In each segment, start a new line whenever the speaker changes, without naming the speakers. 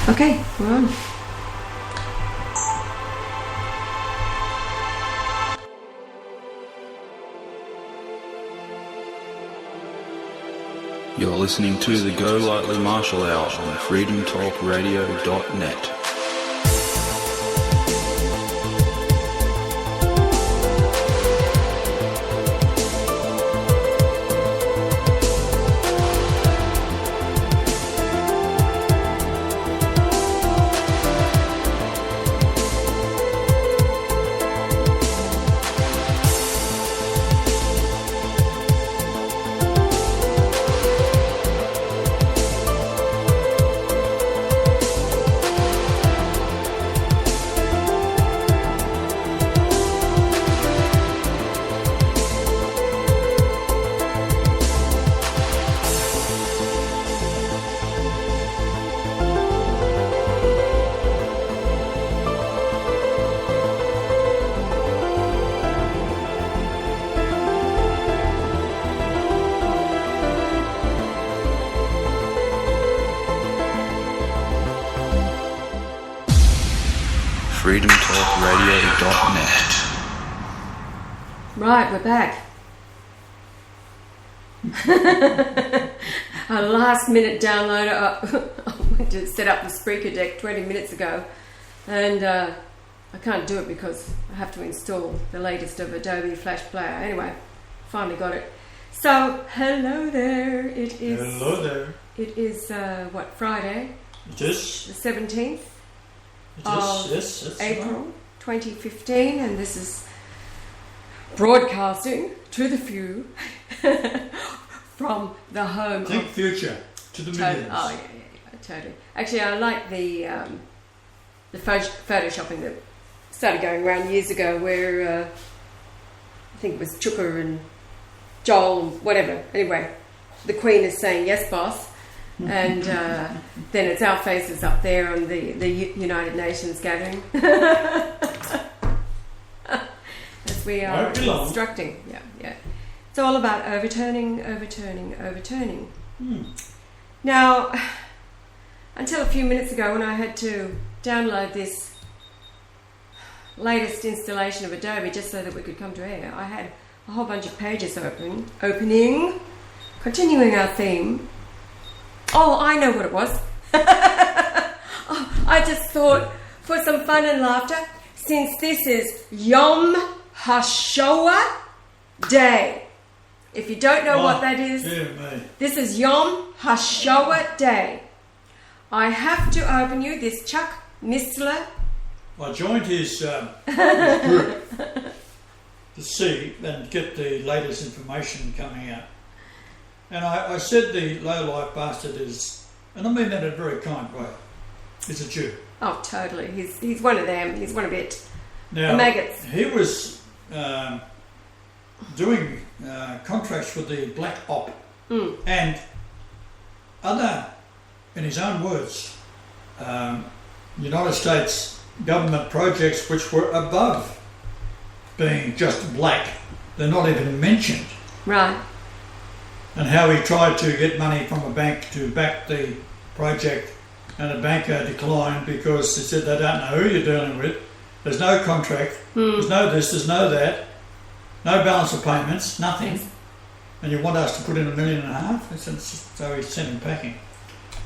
Okay, we're on.
You're listening to the Go Lightly Martial Hour on freedomtalkradio.net. freedomtalkradio.net.
Right, we're back. A last minute downloader. I went to set up the speaker deck 20 minutes ago, and I can't do it because I have to install the latest of Adobe Flash Player. Anyway, finally got it. So, hello there.
Hello there.
It is, Friday?
It is.
The 17th
Yes,
April 2015, and this is broadcasting to the few from the home.
Think future to the millions.
Oh yeah, totally. Actually, I like the photoshopping that started going around years ago, where I think it was Chuka and Joel, whatever. Anyway, the Queen is saying yes, boss. And then it's our faces up there on the United Nations gathering as we are instructing. Yeah. It's all about overturning. Now, until a few minutes ago, when I had to download this latest installation of Adobe just so that we could come to air, I had a whole bunch of pages opening, continuing our theme. Oh, I know what it was. I just thought, for some fun and laughter, since this is Yom HaShoah Day. If you don't know what that is, this is Yom HaShoah Day. I have to open you this Chuck Missler.
I joined his group to see and get the latest information coming out. And I said the low-life bastard is, and I mean that in a very kind way, is a Jew.
Oh, totally. He's one of them. He's one of it.
Now,
the maggots.
He was doing contracts with the Black Op and other, in his own words, United States government projects which were above being just black. They're not even mentioned.
Right.
And how he tried to get money from a bank to back the project, and the banker declined because he said they don't know who you're dealing with. There's no contract, there's no this, there's no that, no balance of payments, nothing. Yes. And you want us to put in $1.5 million? So he sent him packing.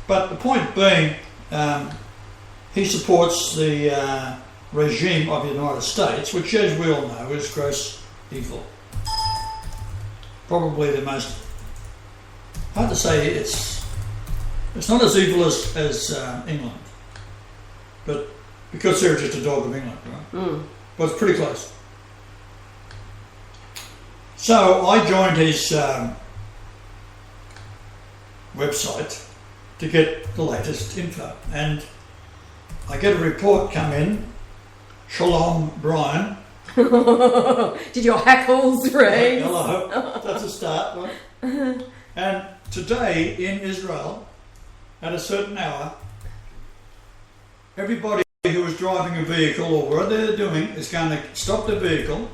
But the point being, he supports the regime of the United States, which, as we all know, is gross evil. Probably the most, hard to say, it's not as evil as England, but because they're just a dog of England, right? But it's pretty close. So I joined his website to get the latest info, and I get a report come in. Shalom, Brian.
Did your hackles raise?
Hello. That's a start, right? And today in Israel, at a certain hour, everybody who is driving a vehicle or whatever they're doing is going to stop the vehicle,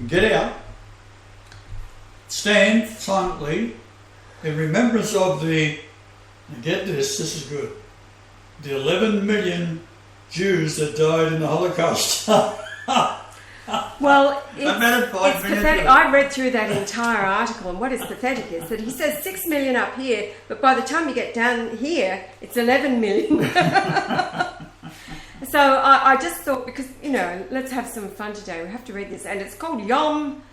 get out, stand silently in remembrance of the, and get this is good, the 11 million Jews that died in the Holocaust.
Well,
about 5
it's
minutes
pathetic.
ago.
I read through that entire article, and what is pathetic is that he says 6 million up here, but by the time you get down here, it's 11 million. So I just thought, because, let's have some fun today. We have to read this, and it's called Yom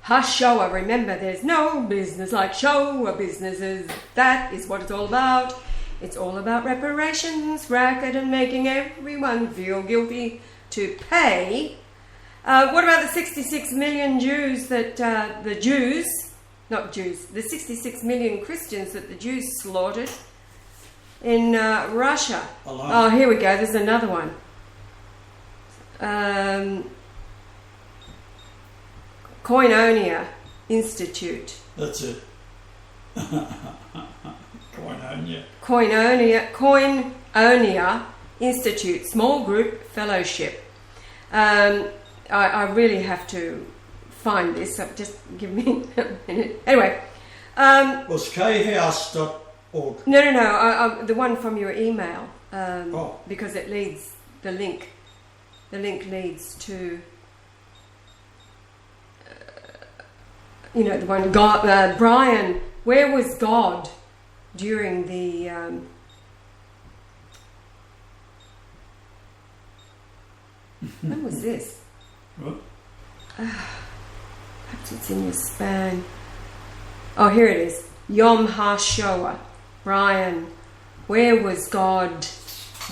HaShoah. Remember, there's no business like Shoah businesses. That is what it's all about. It's all about reparations, racket, and making everyone feel guilty to pay. What about the 66 million Jews that the 66 million Christians that the Jews slaughtered in Russia?
Alone.
Oh, here we go. There's another one. Koinonia Institute.
That's it.
Koinonia Institute, small group fellowship. I really have to find this, so just give me a minute. Anyway.
Well, it's khouse.org.
No, the one from your email.
Oh.
Because it leads, the link leads to, the one, God, Brian, where was God during the, when was this?
What?
Perhaps it's in your span. Oh, here it is. Yom HaShoah. Brian, where was God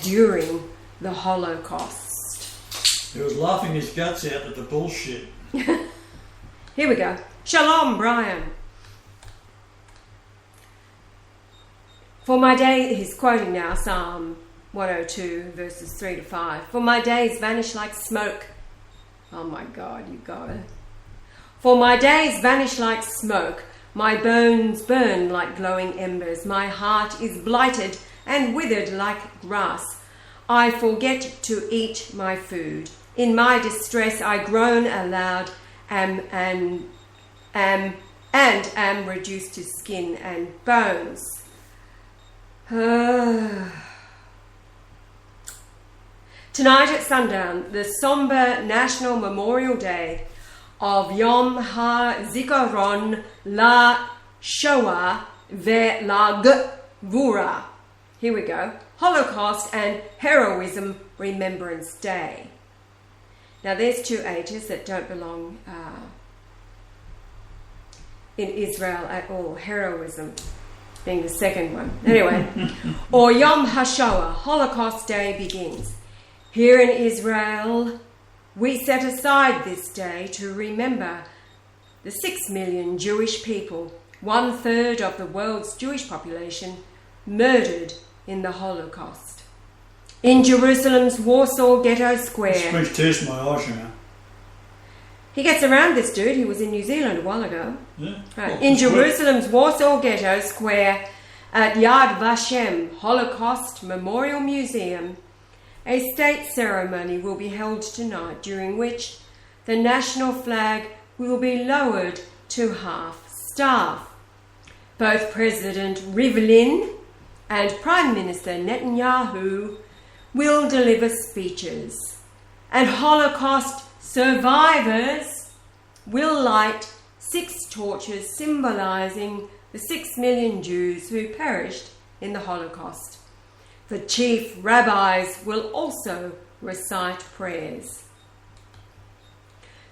during the Holocaust?
He was laughing his guts out at the bullshit.
Here we go. Shalom, Brian. For my day, he's quoting now Psalm 102, verses 3 to 5. For my days vanish like smoke. Oh my God, you got it. For my days vanish like smoke. My bones burn like glowing embers. My heart is blighted and withered like grass. I forget to eat my food. In my distress I groan aloud and am reduced to skin and bones. Tonight at sundown, the somber National Memorial Day of Yom HaZikaron LaShoah VeLaGvura. Here we go. Holocaust and Heroism Remembrance Day. Now there's two H's that don't belong in Israel at all. Heroism being the second one. Anyway, or Yom HaShoah, Holocaust Day begins. Here in Israel, we set aside this day to remember the 6 million Jewish people, 1/3 of the world's Jewish population, murdered in the Holocaust. In Jerusalem's Warsaw Ghetto Square.
This brings tears to my eyes,
He gets around, this dude. He was in New Zealand a while ago.
Yeah.
Right.
Well,
In Jerusalem's Warsaw Ghetto Square at Yad Vashem Holocaust Memorial Museum, a state ceremony will be held tonight, during which the national flag will be lowered to half-staff. Both President Rivlin and Prime Minister Netanyahu will deliver speeches, and Holocaust survivors will light 6 torches symbolizing the 6 million Jews who perished in the Holocaust. The chief rabbis will also recite prayers.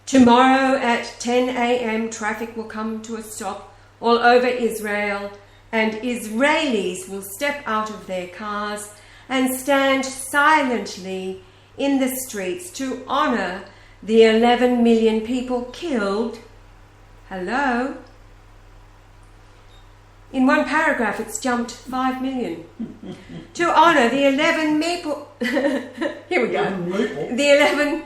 Tomorrow at 10 a.m. traffic will come to a stop all over Israel, and Israelis will step out of their cars and stand silently in the streets to honor the 11 million people killed. Hello? In one paragraph, it's jumped 5 million. To honor the 11 people. Here we go. The 11.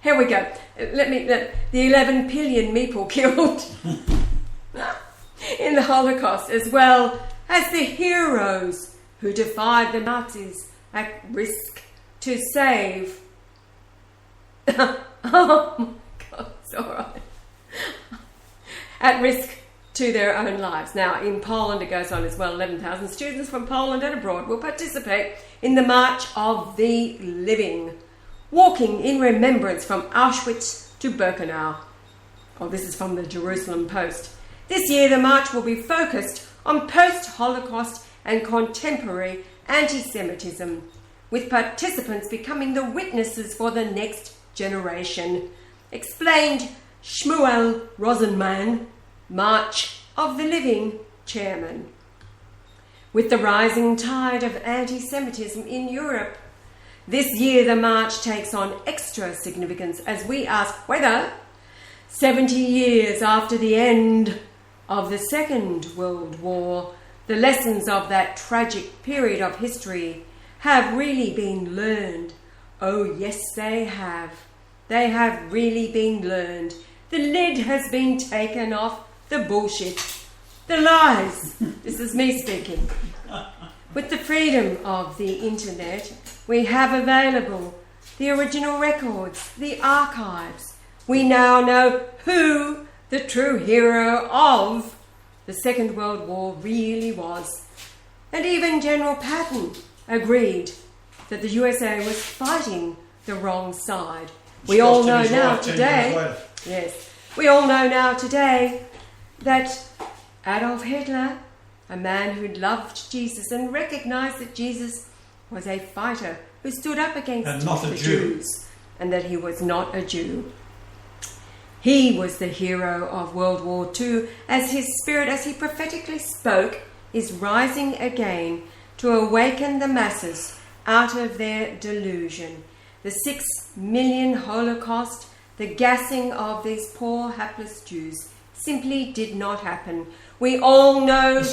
Here we go. The 11 billion people killed in the Holocaust, as well as the heroes who defied the Nazis at risk to save. Oh my God, it's all right. At risk to their own lives. Now, in Poland, it goes on as well, 11,000 students from Poland and abroad will participate in the March of the Living, walking in remembrance from Auschwitz to Birkenau. Oh, this is from the Jerusalem Post. This year, the march will be focused on post-Holocaust and contemporary anti-Semitism, with participants becoming the witnesses for the next generation, explained Shmuel Rosenman, March of the Living chairman. With the rising tide of anti-Semitism in Europe, this year the march takes on extra significance as we ask whether, 70 years after the end of the Second World War, the lessons of that tragic period of history have really been learned. Oh yes, they have. They have really been learned. The lid has been taken off the bullshit, the lies. This is me speaking. With the freedom of the internet, we have available the original records, the archives. We now know who the true hero of the Second World War really was. And even General Patton agreed that the USA was fighting the wrong side. We all know now today, yes, we all know now today that Adolf Hitler, a man who loved Jesus and recognized that Jesus was a fighter who stood up against the Jews, and that he was not a Jew. He was the hero of World War II, as his spirit, as he prophetically spoke, is rising again to awaken the masses out of their delusion. The 6 million Holocaust, the gassing of these poor hapless Jews, simply did not happen. We all know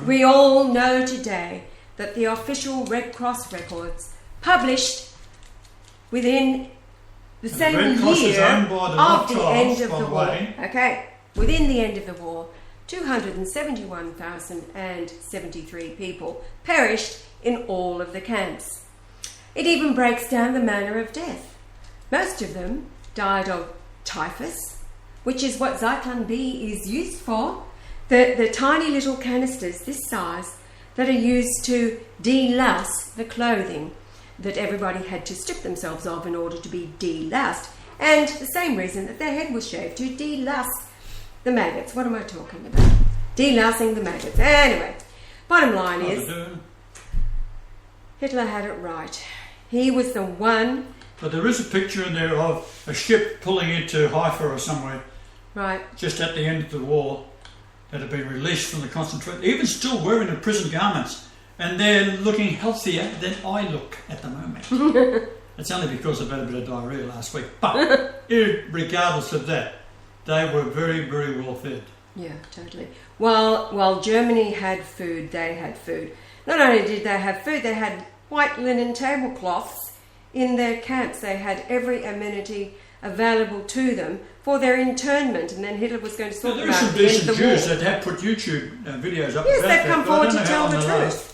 We all know today that the official Red Cross records published within the same year of the end of the war. Okay, within the end of the war, 271,073 people perished in all of the camps. It even breaks down the manner of death. Most of them died of typhus, which is what Zyklon B is used for. The tiny little canisters this size that are used to delouse the clothing that everybody had to strip themselves of in order to be deloused. And the same reason that their head was shaved, to delouse the maggots. What am I talking about? Delousing the maggots. Anyway, bottom line is, Hitler had it right. He was the one.
But there is a picture in there of a ship pulling into Haifa or somewhere.
Right.
Just at the end of the war, that had been released from the concentration, even still wearing the prison garments, and they're looking healthier than I look at the moment. It's only because I've had a bit of diarrhoea last week. But regardless of that, they were very, very well fed.
Yeah, totally. While Germany had food, they had food. Not only did they have food, they had white linen tablecloths in their camps. They had every amenity available to them for their internment, and then Hitler was going to sort them out.
There are some decent Jews that have put YouTube videos up.
Yes, they've come forward to tell the truth.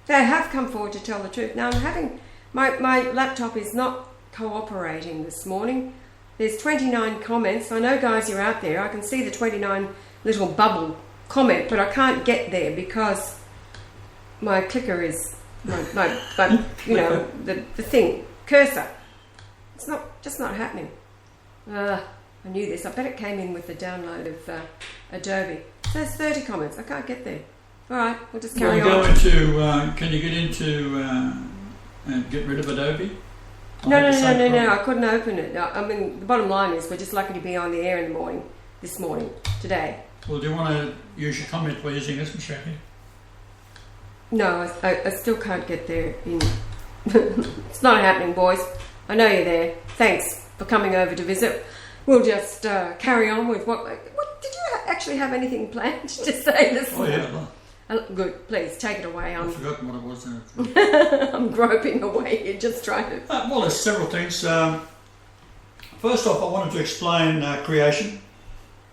They have come forward to tell the truth. Now, I'm having my laptop is not cooperating this morning. There's 29 comments. I know, guys, you're out there. I can see the 29 little bubble comment, but I can't get there because my clicker is the thing cursor. It's just not happening. I knew this. I bet it came in with the download of Adobe. So there's 30 comments. I can't get there. All right, we'll just carry on. Can you get into
and get rid of Adobe?
No. I couldn't open it. I mean, the bottom line is we're just lucky to be on the air in the morning, today.
Well, do you want to use your comment by using this machine here?
No, I still can't get there. It's not happening, boys. I know you're there. Thanks for coming over to visit. We'll just carry on with what did you actually have anything planned to say this morning?
Yeah.
Good, please take it away.
I've forgotten what it was now.
I'm groping away here, just trying to.
Well, there's several things. First off, I wanted to explain creation.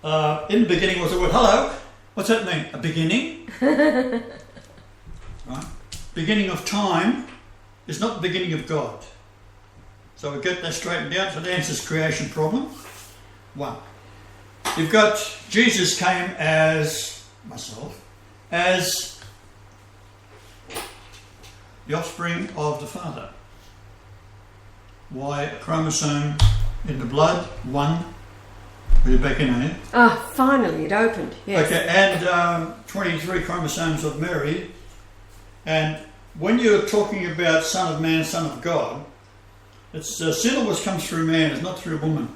In the beginning was the word hello. What's that mean? A beginning? Right? Beginning of time is not the beginning of God. So we get that straightened out. So that answers creation problem. 1. you've got Jesus came as myself, as the offspring of the Father. Y chromosome in the blood, 1. We're back in here.
Ah, finally it opened. Yes.
Okay, and 23 chromosomes of Mary. And when you're talking about Son of Man, Son of God, it's sin always comes through man, it's not through a woman.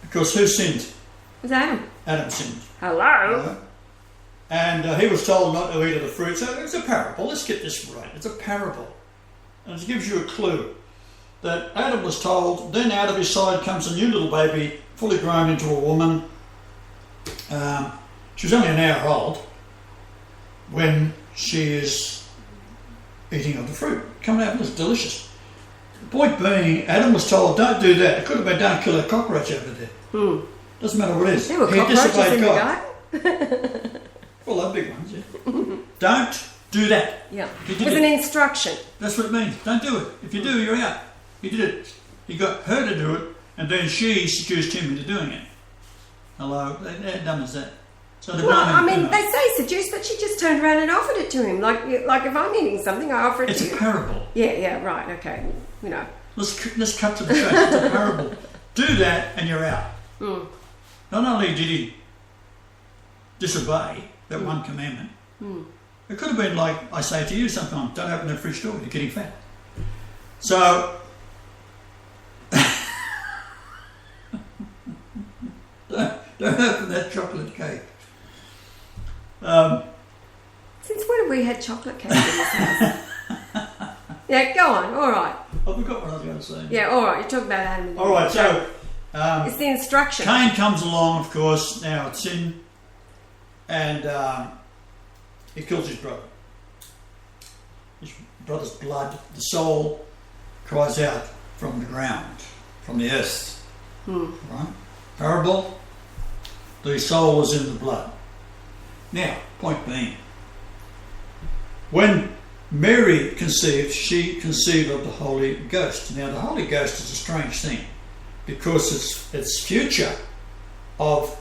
Because who sinned?
It was Adam.
Adam sinned.
Hello.
And he was told not to eat of the fruit. So it's a parable. Let's get this right. It's a parable. And it gives you a clue that Adam was told, then out of his side comes a new little baby, fully grown into a woman. She was only an hour old when she is eating of the fruit. Coming out, it was delicious. The point being, Adam was told, don't do that. It could have been, don't kill a cockroach over there. Doesn't matter what it is.
There were cockroaches in the garden.
Well, they're big ones, yeah. Don't do that.
Yeah. It was an instruction.
That's what it means. Don't do it. If you do, you're out. He did it. He got her to do it, and then she seduced him into doing it. Hello? How dumb is that? So
they say seduced, but she just turned around and offered it to him. Like if I'm eating something, I offer it to you.
It's a parable.
Yeah, right, okay. You know.
Let's cut to the chase. It's a parable. Do that, and you're out. Not only did he disobey that one commandment, it could have been like I say to you sometimes, don't open that fridge door, you're getting fat. So, don't open that chocolate cake.
Since when have we had chocolate cake in this house? Yeah, go on, alright.
I forgot what I was going to say.
Yeah, alright, you're talking about Adam and Eve.
Alright, so...
it's the instruction.
Cain comes along, of course, now it's sin, and he kills his brother. His brother's blood, the soul, cries out from the ground, from the earth. Right? Parable, the soul was in the blood. Now, point being, when Mary conceived, she conceived of the Holy Ghost. Now, the Holy Ghost is a strange thing, because it's future of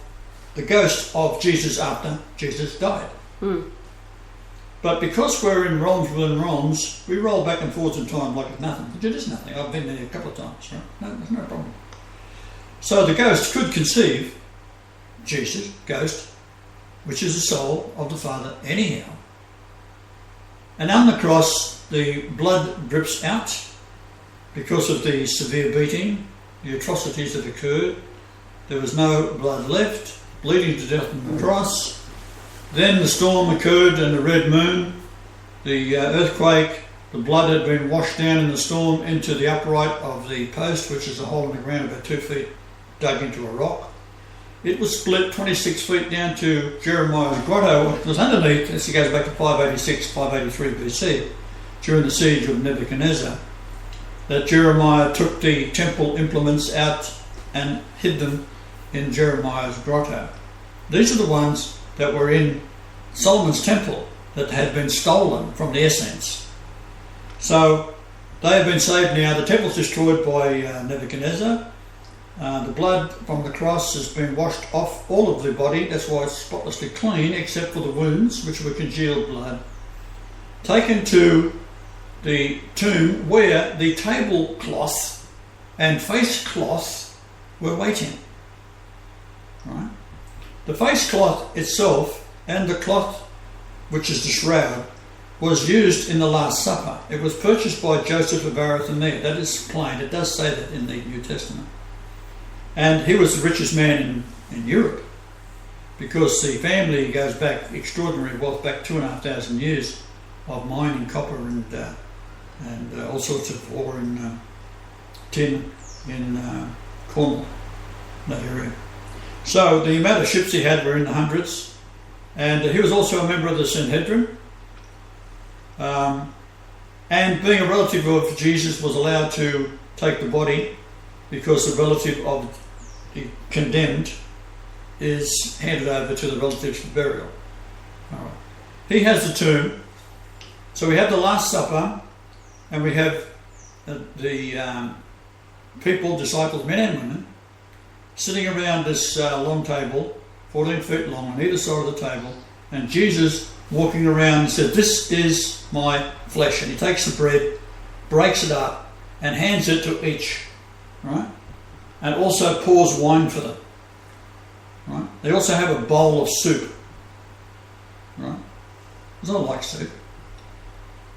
the ghost of Jesus after Jesus died. But because we're in realms within realms, we roll back and forwards in time like it's nothing. It is nothing. I've been there a couple of times, right? No, there's no problem. So the ghost could conceive Jesus, ghost, which is the soul of the Father anyhow. And on the cross, the blood drips out because of the severe beating, the atrocities that occurred. There was no blood left, bleeding to death on the cross. Then the storm occurred and the red moon, the earthquake, the blood had been washed down in the storm into the upright of the post, which is a hole in the ground about 2 feet dug into a rock. It was split 26 feet down to Jeremiah's grotto. It was underneath, this goes back to 586, 583 BC, during the siege of Nebuchadnezzar, that Jeremiah took the temple implements out and hid them in Jeremiah's grotto. These are the ones that were in Solomon's temple that had been stolen from the essence. So they have been saved now. The temple's destroyed by Nebuchadnezzar. The blood from the cross has been washed off all of the body. That's why it's spotlessly clean, except for the wounds, which were congealed blood. Taken to the tomb where the tablecloth and face cloth were waiting. Right? The face cloth itself and the cloth, which is the shroud, was used in the Last Supper. It was purchased by Joseph of Arimathea. That is plain. It does say that in the New Testament. And he was the richest man in Europe, because the family goes back, extraordinary wealth, back 2,500 years of mining copper and all sorts of ore and tin in Cornwall, that area. So the amount of ships he had were in the hundreds, and he was also a member of the Sanhedrin. And being a relative of Jesus, was allowed to take the body, because the relative of the condemned is handed over to the relatives for burial. All right. He has the tomb. So we have the Last Supper, and we have the people, disciples, men and women, sitting around this long table 14 feet long on either side of the table, and Jesus walking around said, "This is my flesh." And he takes the bread, breaks it up, and hands it to each, right? And also pours wine for them, right? They also have a bowl of soup, right? Because I like soup,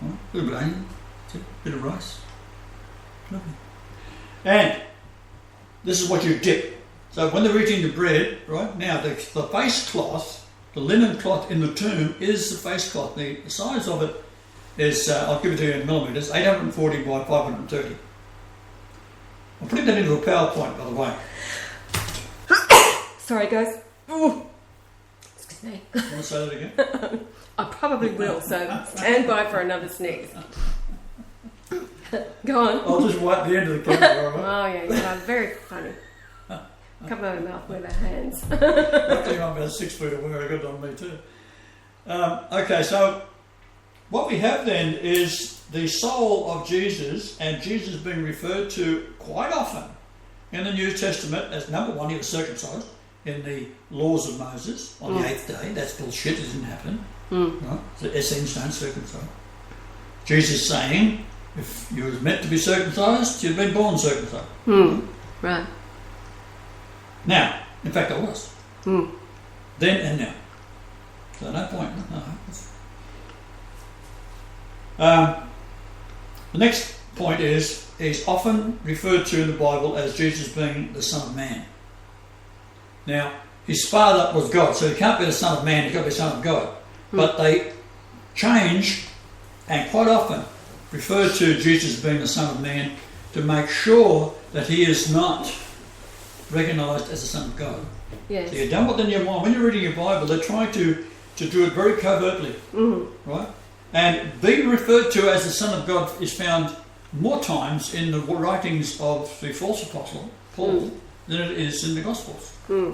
right? A little bit of onion, a bit of rice, lovely. And this is what you dip. So when they're eating the bread, right, now the face cloth, the linen cloth in the tomb is the face cloth. The size of it is, I'll give it to you in millimetres, 840 by 530. I'm putting that into a PowerPoint, by the way.
Sorry, guys. Ooh. Excuse me.
You want to say that again?
I probably will, so stand by for another sneeze. Go on.
I'll just wipe the end of the camera, all right?
Oh, yeah, you are very funny. Cover my mouth with our hands.
I think I'm about 6 feet away. I got it on me too. Okay, so what we have then is the soul of Jesus, and Jesus being referred to quite often in the New Testament as, number one, he was circumcised in the laws of Moses on the 8th day. That's bullshit, it didn't happen. Right? The Essenes don't circumcise. Jesus saying, if you was meant to be circumcised, you'd been born circumcised.
Right.
Now, in fact, I was. Then and now. So no point. No. The next point is, he's often referred to in the Bible as Jesus being the Son of Man. Now, his father was God, so he can't be the Son of Man, he's got to be the Son of God. But they change and quite often refer to Jesus being the Son of Man to make sure that he is not recognised as the Son of God.
Yes.
So you've done what in your mind. When you're reading your Bible, they're trying to do it very covertly, right? And being referred to as the Son of God is found more times in the writings of the false apostle, Paul, than it is in the Gospels. Huh?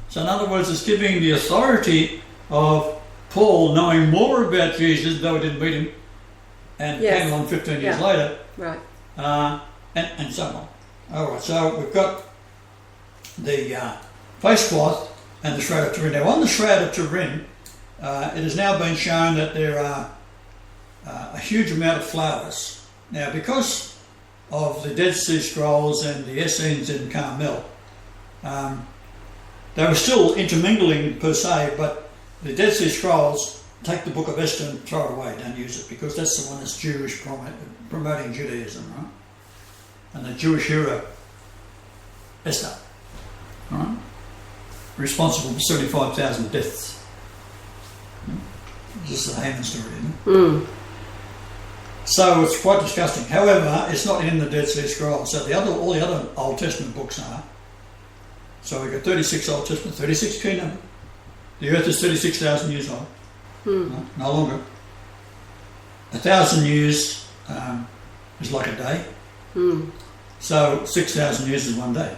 So in other words, it's giving the authority of Paul knowing more about Jesus, though he didn't meet him, and came along 15 years later,
right?
And so on. All right, so we've got the face cloth and the Shroud of Turin. Now, on the Shroud of Turin, it has now been shown that there are a huge amount of flowers. Now, because of the Dead Sea Scrolls and the Essenes in Carmel, they were still intermingling per se, but the Dead Sea Scrolls take the Book of Esther and throw it away, don't use it, because that's the one that's Jewish, promoting Judaism, right? And the Jewish hero, Esther, right? Responsible for 75,000 deaths. This is a Haman story, isn't it? So it's quite disgusting. However, it's not in the Dead Sea Scrolls. So all the other Old Testament books are. So we've got 36 Old Testament, 36 key number. The earth is 36,000 years old. No longer. 1,000 years is like a day. So 6,000 years is one day.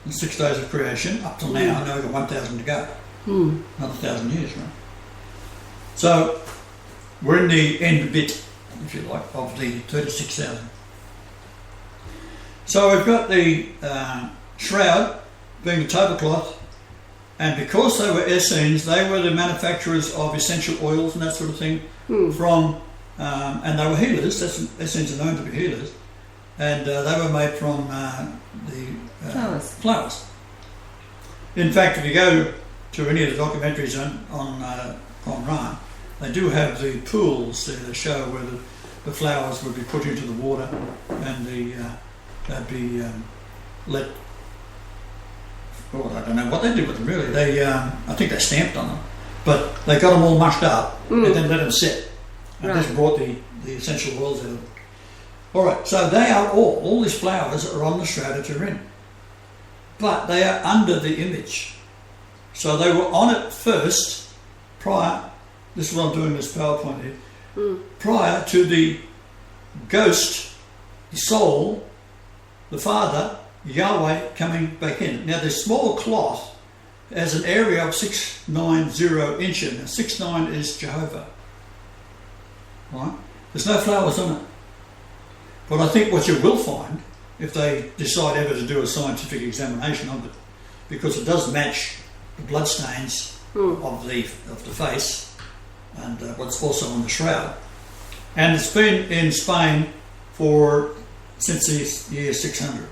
And 6 days of creation up till now. Now we've got 1,000 to go. Another 1,000 years, right? So we're in the end bit, if you like, of the 36,000. So we've got the shroud being the tablecloth, and because they were Essenes, they were the manufacturers of essential oils and that sort of thing from, and they were healers. Essenes are known to be healers, and they were made from the flowers. In fact, if you go to any of the documentaries on Qumran, they do have the pools there that show where the flowers would be put into the water and they'd be let. Well, I don't know what they did with them really. They, I think they stamped on them, but they got them all mushed up and then let them sit. And just brought the essential oils out of them. All right, so they are all these flowers are on the Shroud of Turin, but they are under the image. So they were on it first, prior. This is what I'm doing this PowerPoint here. Prior to the ghost, the soul, the Father, Yahweh coming back in. Now the small cloth has an area of 690 inches. Now 6'9" is Jehovah. Right? There's no flowers on it. But I think what you will find, if they decide ever to do a scientific examination of it, because it does match the bloodstains of the face and what's also on the shroud. And it's been in Spain since the year 600.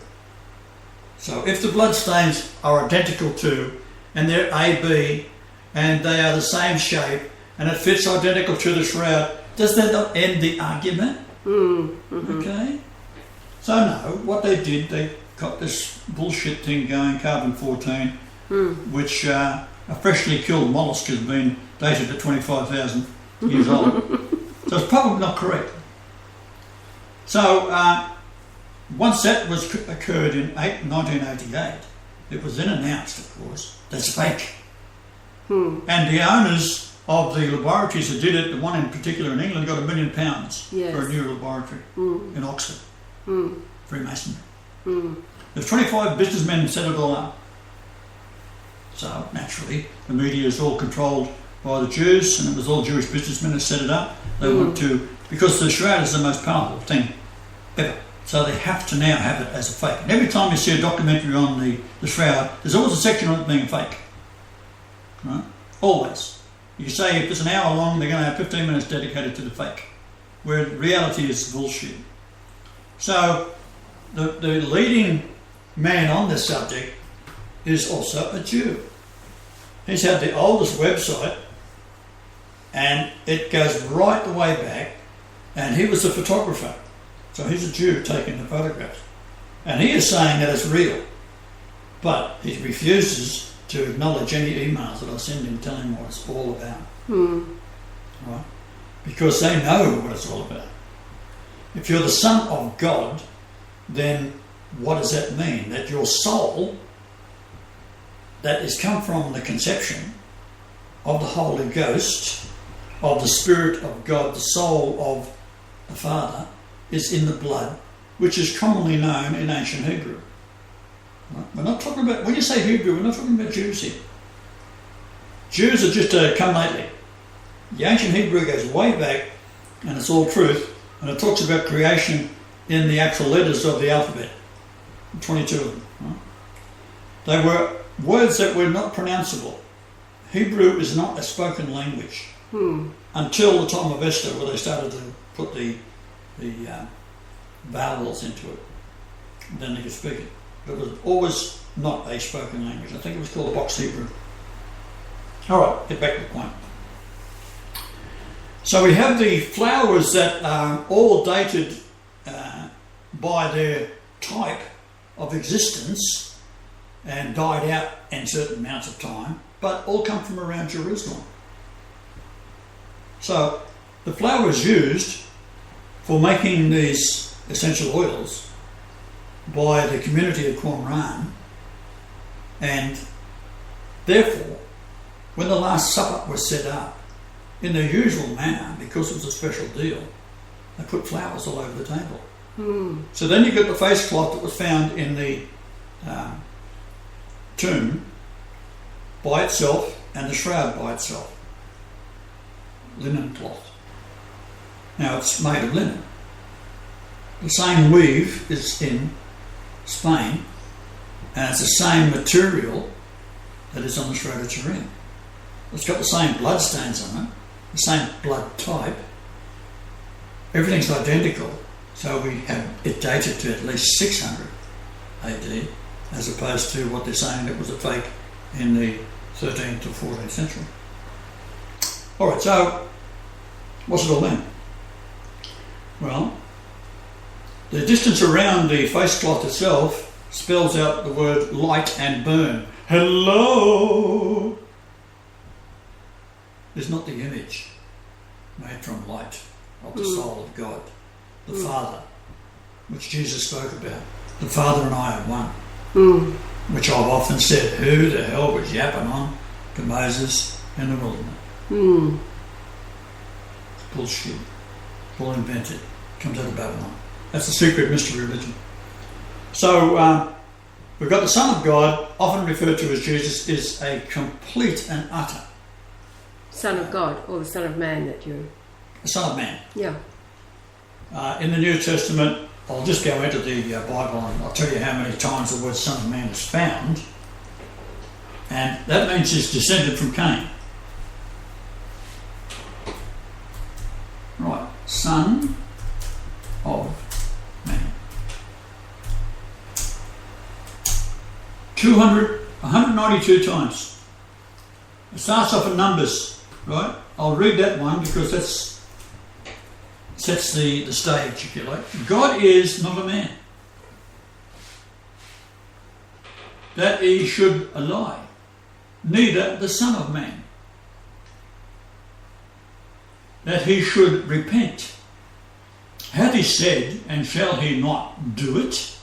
So if the bloodstains are identical to, and they're AB, and they are the same shape, and it fits identical to the shroud, does that not end the argument? Okay? So no, what they did, they got this bullshit thing going, carbon-14, which a freshly killed mollusk has been dated at 25,000 years old. So it's probably not correct. So once that occurred in 1988, it was then announced, of course, that's fake. And the owners of the laboratories that did it, the one in particular in England, got £1 million for a new laboratory in Oxford, Freemasonry. There's 25 businessmen who set it all up. So naturally, the media is all controlled by the Jews, and it was all Jewish businessmen who set it up. They want to, because the shroud is the most powerful thing ever. So they have to now have it as a fake. And every time you see a documentary on the shroud, there's always a section on it being a fake. Right? Always. You say if it's an hour long, they're going to have 15 minutes dedicated to the fake, where reality is bullshit. So the leading man on this subject is also a Jew. He's had the oldest website, and it goes right the way back, and he was a photographer. So he's a Jew taking the photographs. And he is saying that it's real, but he refuses to acknowledge any emails that I send him telling him what it's all about. Right? Because they know what it's all about. If you're the Son of God, then what does that mean? That your soul, that has come from the conception of the Holy Ghost, of the Spirit of God, the soul of the Father, is in the blood, which is commonly known in ancient Hebrew. Right? We're not talking about, when you say Hebrew, we're not talking about Jews here. Jews are just come lately. The ancient Hebrew goes way back, and it's all truth, and it talks about creation in the actual letters of the alphabet, 22 of them. Right? They were words that were not pronounceable. Hebrew is not a spoken language until the time of Esther, where they started to put the vowels into it. Then they could speak it. But it was always not a spoken language. I think it was called Box Hebrew. All right, get back to the point. So we have the flowers that are all dated by their type of existence and died out in certain amounts of time, but all come from around Jerusalem. So the flowers used for making these essential oils by the community of Qumran, and therefore when the Last Supper was set up in the usual manner, because it was a special deal, they put flowers all over the table. So then you got the face cloth that was found in the tomb by itself, and the shroud by itself, linen cloth. Now it's made of linen. The same weave is in Spain, and it's the same material that is on the Shroud of Turin. It's got the same blood stains on it, the same blood type. Everything's identical, so we have it dated to at least 600 AD, as opposed to what they're saying it was a fake in the 13th or 14th century. All right, so what's it all mean? Well, the distance around the face cloth itself spells out the word light and burn. Hello! Is not the image made from light of the soul of God, the Father, which Jesus spoke about. The Father and I are one, which I've often said, who the hell was yapping on to Moses in the wilderness? It's bullshit. All invented. Comes out of Babylon. That's the secret mystery religion. So we've got the Son of God, often referred to as Jesus, is a complete and utter
Son of God, or the Son of Man that you...
The Son of Man.
Yeah.
In the New Testament, I'll just go into the Bible and I'll tell you how many times the word Son of Man is found. And that means he's descended from Cain. Right, son of man. 192 times. It starts off in Numbers, right? I'll read that one because that sets the stage, if you like. God is not a man, that he should lie, neither the Son of Man, that he should repent. Hath he said, and shall he not do it?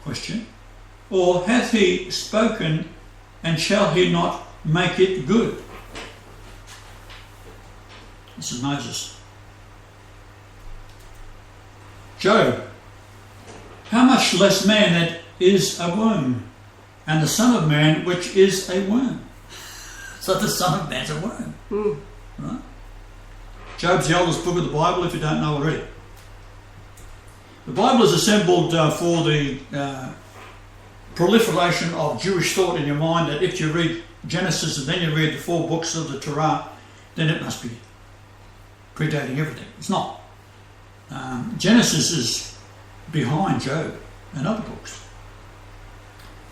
Question. Or hath he spoken, and shall he not make it good? This is Moses. Job. How much less man that is a worm, and the Son of Man which is a worm. So the Son of Man's a worm. Right? Job's the oldest book of the Bible, if you don't know already. The Bible is assembled for the proliferation of Jewish thought in your mind, that if you read Genesis and then you read the 4 books of the Torah, then it must be predating everything. It's not. Genesis is behind Job and other books.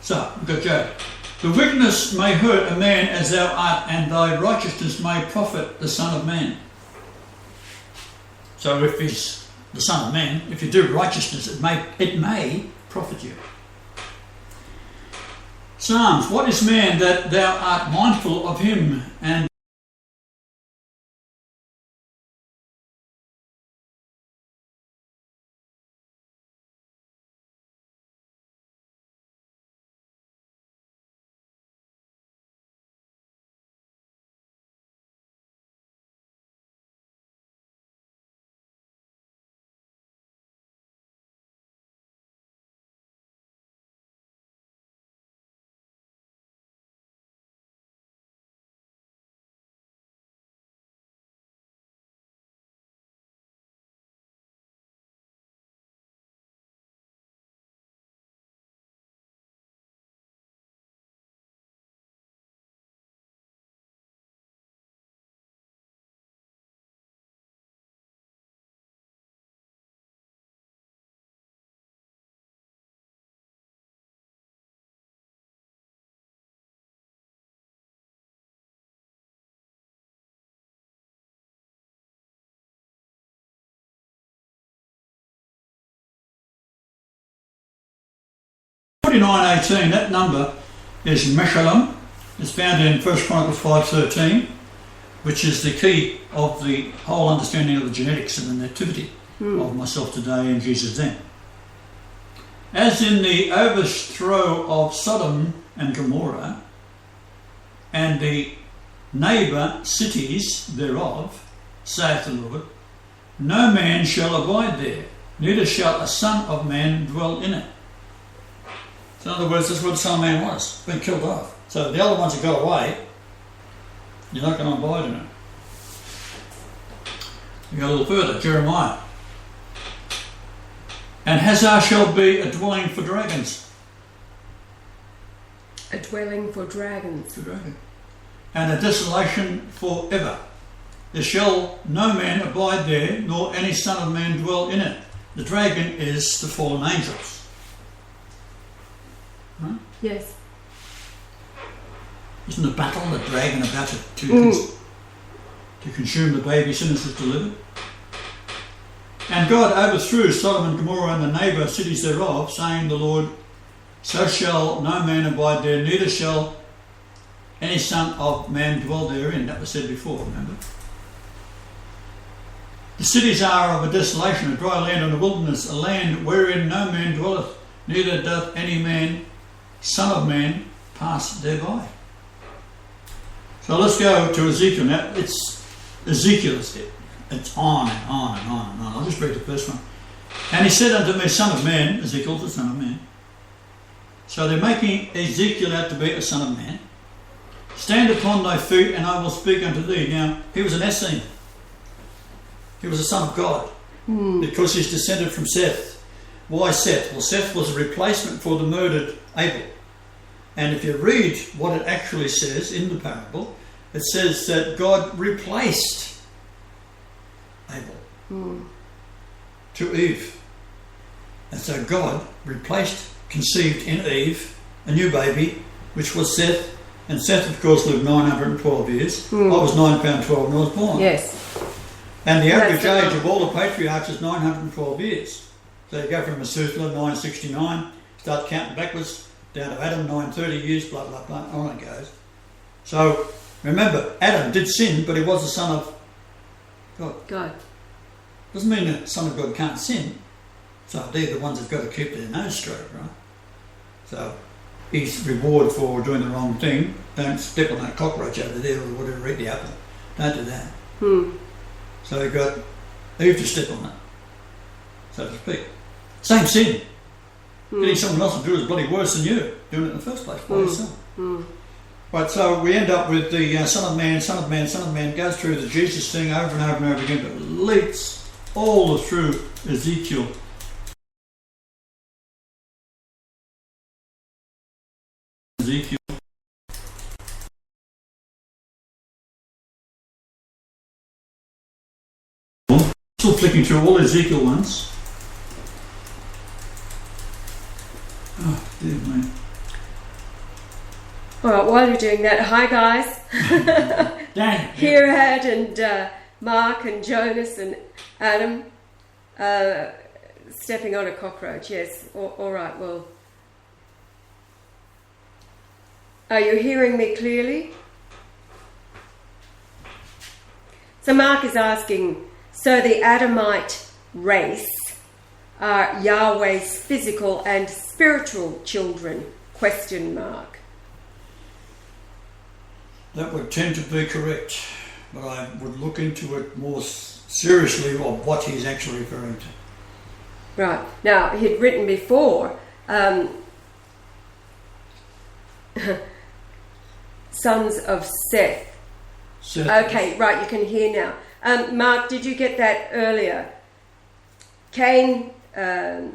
So, we've got Job. The wickedness may hurt a man as thou art, and thy righteousness may profit the Son of Man. So if he's the Son of Man, if you do righteousness, it may profit you. Psalms. What is man that thou art mindful of him, and (49:18), that number is Meshullam. It's found in 1 Chronicles 5:13, which is the key of the whole understanding of the genetics and the nativity of myself today and Jesus then. As in the overthrow of Sodom and Gomorrah and the neighbour cities thereof, saith the Lord, no man shall abide there, neither shall a son of man dwell in it. So in other words, that's where the Son of Man was, been killed off. So the other ones that got away, you're not going to abide in it. You go a little further, Jeremiah. And Hazar shall be a dwelling for dragons.
A dwelling for dragons.
For dragons. And a desolation forever. There shall no man abide there, nor any son of man dwell in it. The dragon is the fallen angels. Right?
Yes.
Isn't the battle, the dragon about to consume the baby sinners is delivered? And God overthrew Sodom and Gomorrah and the neighbour cities thereof, saying the Lord, so shall no man abide there, neither shall any son of man dwell therein. That was said before, remember? The cities are of a desolation, a dry land and a wilderness, a land wherein no man dwelleth, neither doth any man, son of man, pass thereby. So let's go to Ezekiel. Now, it's Ezekiel, it's on and on and on and on. I'll just read the first one. And he said unto me, Son of man, Ezekiel's the son of man. So they're making Ezekiel out to be a son of man. Stand upon thy feet, and I will speak unto thee. Now, he was an Essene. He was a son of God, because he's descended from Seth. Why Seth? Well, Seth was a replacement for the murdered Abel. And if you read what it actually says in the parable, it says that God replaced Abel to Eve. And so God conceived in Eve a new baby, which was Seth. And Seth, of course, lived 912 years. I was £9.12 when I was born.
Yes.
And the average age of all the patriarchs is 912 years. So you go from Methuselah, 969, start counting backwards, down to Adam, 930 years, blah, blah, blah, on it goes. So, remember, Adam did sin, but he was the son of God. Doesn't mean the son of God can't sin. So they're the ones that've got to keep their nose straight, right? So, his reward for doing the wrong thing, don't step on that cockroach over there or whatever, eat the apple. Don't do that. So he got Eve to step on it, so to speak. Same sin. Getting someone else to do it is bloody worse than you doing it in the first place by yourself. Right, so we end up with the Son of Man, Son of Man, Son of Man, goes through the Jesus thing over and over and over again, but leaps all through Ezekiel. Still flicking through all Ezekiel ones. Oh, dear me.
Alright, while you're doing that, hi guys.
Dang.
Here Ed and Mark and Jonas and Adam stepping on a cockroach, yes. Alright, well. Are you hearing me clearly? So Mark is asking, so the Adamite race are Yahweh's physical and spiritual children? ?
That would tend to be correct, but I would look into it more seriously of what he's actually referring to.
Right. Now, he'd written before, sons of Seth. Okay, right, you can hear now. Mark, did you get that earlier? Cain, the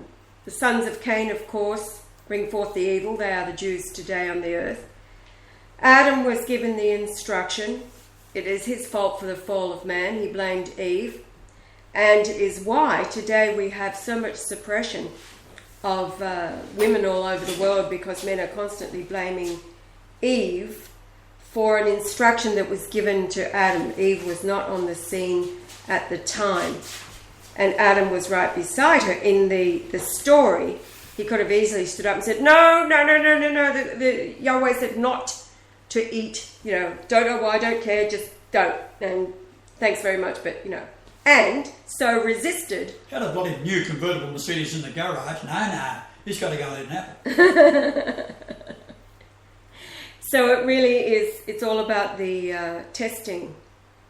sons of Cain, of course, bring forth the evil. They are the Jews today on the earth. Adam was given the instruction. It is his fault for the fall of man. He blamed Eve, and is why today we have so much suppression of women all over the world, because men are constantly blaming Eve for an instruction that was given to Adam. Eve was not on the scene at the time, and Adam was right beside her in the story. He could have easily stood up and said, no, the Yahweh said not to eat, don't know why, don't care, just don't, and thanks very much, but and so resisted.
Got a bloody new convertible Mercedes in the garage. No, he's got to go eat an apple.
So it really is, it's all about the testing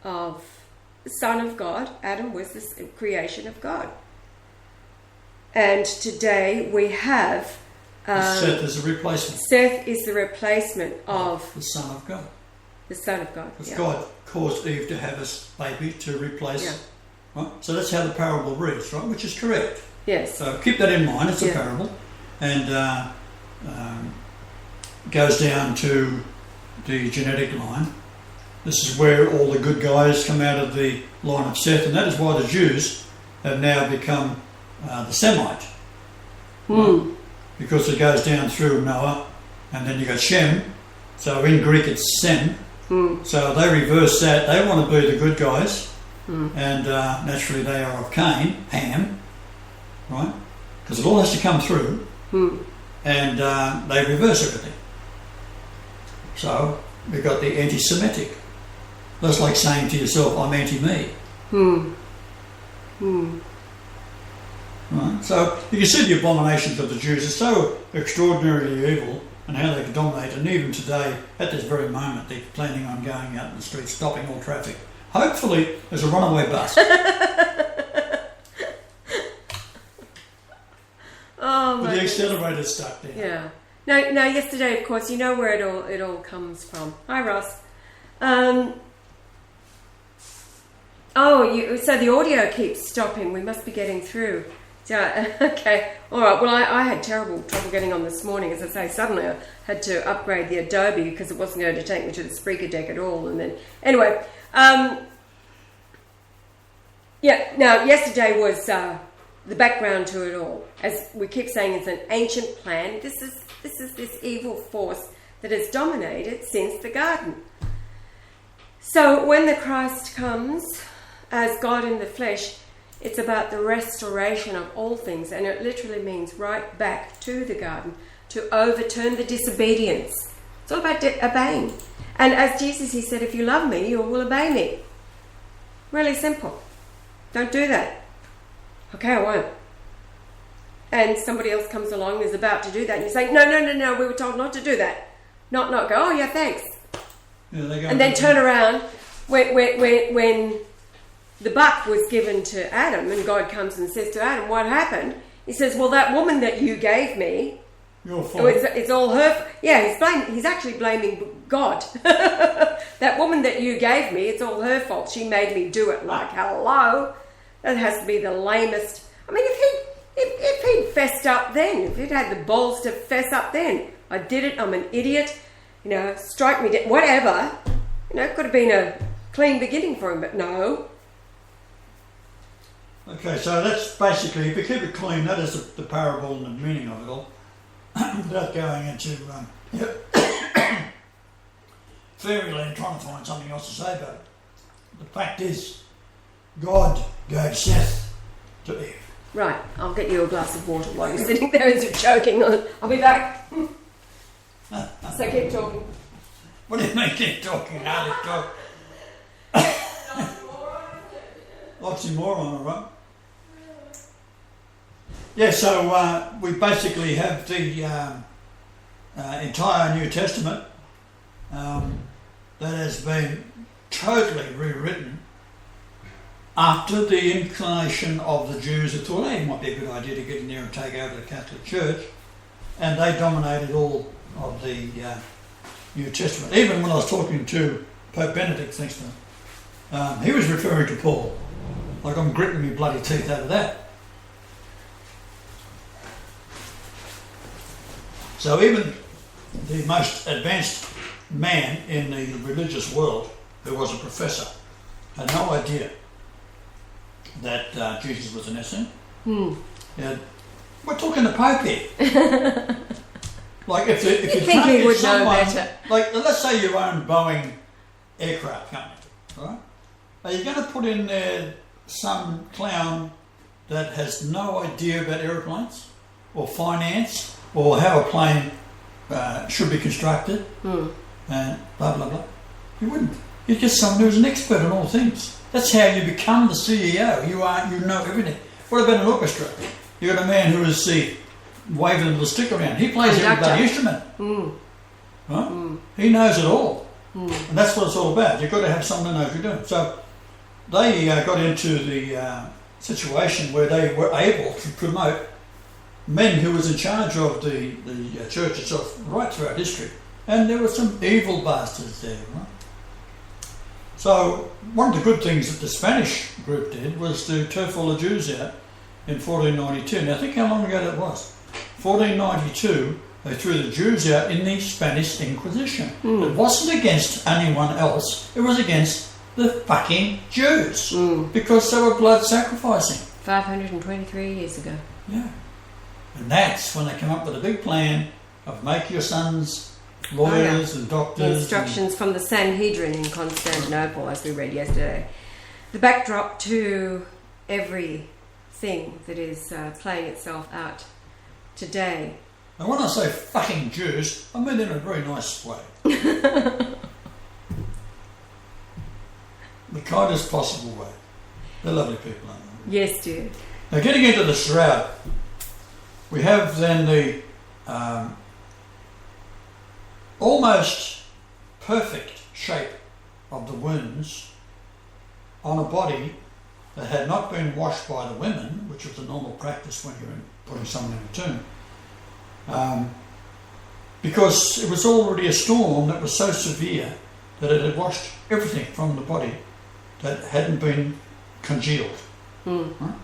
of the Son of God. Adam was the creation of God. And today we have...
Seth is a replacement.
Seth is the replacement of...
the Son of God.
The Son of God,
Because God caused Eve to have a baby to replace...
Yeah.
Right? So that's how the parable reads, right? Which is correct.
Yes.
So keep that in mind, it's a parable. And... goes down to the genetic line. This is where all the good guys come out of the line of Seth, and that is why the Jews have now become the Semite. Right? Because it goes down through Noah, and then you got Shem. So in Greek it's Sem. So they reverse that. They want to be the good guys, and naturally they are of Cain, Ham, right? Because it all has to come through, and they reverse everything. So we've got the anti-Semitic. That's like saying to yourself, I'm anti-me. Right? So you can see the abominations of the Jews are so extraordinarily evil, and how they can dominate. And even today, at this very moment, they're planning on going out in the streets, stopping all traffic. Hopefully there's a runaway bus.
Oh,
with the accelerator stuck there.
Yeah. Now, yesterday, of course, you know where it all comes from. Hi, Ross. So the audio keeps stopping. We must be getting through. So, okay, all right. Well, I had terrible trouble getting on this morning. As I say, suddenly I had to upgrade the Adobe because it wasn't going to take me to the Spreaker deck at all. And then, anyway, yeah. Now, yesterday was the background to it all. As we keep saying, it's an ancient plan. This is this evil force that has dominated since the garden. So when the Christ comes as God in the flesh, it's about the restoration of all things, and it literally means right back to the garden to overturn the disobedience. It's all about obeying. And as Jesus, he said, if you love me, you will obey me. Really simple. Don't do that. Okay, I won't. And somebody else comes along and is about to do that, and you say, no, we were told not to do that. Not go, oh yeah, thanks.
Yeah, they go
and then turn around when the buck was given to Adam, and God comes and says to Adam, what happened? He says, well, that woman that you gave me,
your fault.
It's all her. Yeah, he's actually blaming God. That woman that you gave me, it's all her fault. She made me do it. Like, hello? That has to be the lamest. I mean, if he'd fessed up then, if he'd had the balls to fess up then, I did it, I'm an idiot, strike me dead, whatever. It could have been a clean beginning for him, but no.
Okay, so that's basically, if you keep it clean, that is the parable and the meaning of it all. Without going into fairyland, trying to find something else to say about it. The fact is, God gave Seth to Eve.
Right, I'll get you a glass of water while you're sitting there and you're choking on it. I'll be back. So keep talking.
What do you mean keep talking? How to talk? Oxymoron, all right? Yeah, so we basically have the entire New Testament that has been totally rewritten after the inclination of the Jews who thought, hey, it might be a good idea to get in there and take over the Catholic Church, and they dominated all of the New Testament. Even when I was talking to Pope Benedict, thanks to him, he was referring to Paul. Like, I'm gritting my bloody teeth over that. So even the most advanced man in the religious world, who was a professor, had no idea that Jesus was an essence. Yeah, we're talking the Pope here. Like if you
think he would know better.
Like, let's say you own Boeing aircraft company, right? Are you going to put in there some clown that has no idea about aeroplanes or finance or how a plane should be constructed and blah blah blah? You wouldn't. You're just someone who's an expert on all things. That's how you become the CEO. You know everything. What about an orchestra? You got a man who is waving the stick around. He plays every bloody instrument. Right? He knows it all. And that's what it's all about. You've got to have someone who knows what you're doing. So they got into the situation where they were able to promote men who was in charge of the church itself right throughout history. And there were some evil bastards there, right? So one of the good things that the Spanish group did was to turf all the Jews out in 1492. Now think how long ago that was. 1492, they threw the Jews out in the Spanish Inquisition. It wasn't against anyone else, it was against the fucking Jews. Because they were blood sacrificing.
523 years ago.
Yeah. And that's when they come up with a big plan of make your sons lawyers and doctors.
The instructions from the Sanhedrin in Constantinople, as we read yesterday. The backdrop to everything that is playing itself out today.
And when I say fucking Jews, I mean it in a very nice way. The kindest possible way. They're lovely people, aren't they?
Yes, dear.
Now, getting into the shroud, we have then the almost perfect shape of the wounds on a body that had not been washed by the women, which was the normal practice when you're putting someone in a tomb, because it was already a storm that was so severe that it had washed everything from the body that hadn't been congealed. Right?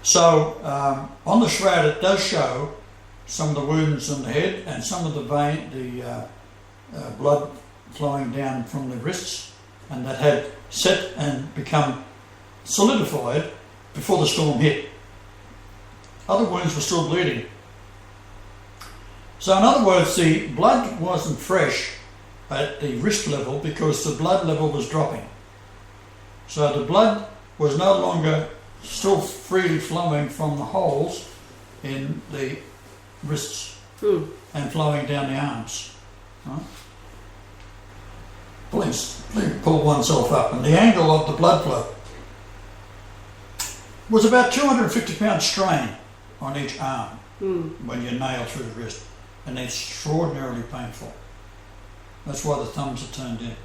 So on the shroud it does show some of the wounds on the head and some of the blood flowing down from the wrists, and that had set and become solidified before the storm hit. Other wounds were still bleeding. So in other words, the blood wasn't fresh at the wrist level because the blood level was dropping. So the blood was no longer still freely flowing from the holes in the wrists and flowing down the arms. Right? Please pull oneself up, and the angle of the blood flow was about 250 pound strain on each arm when you nail through the wrist, and extraordinarily painful. That's why the thumbs are turned in.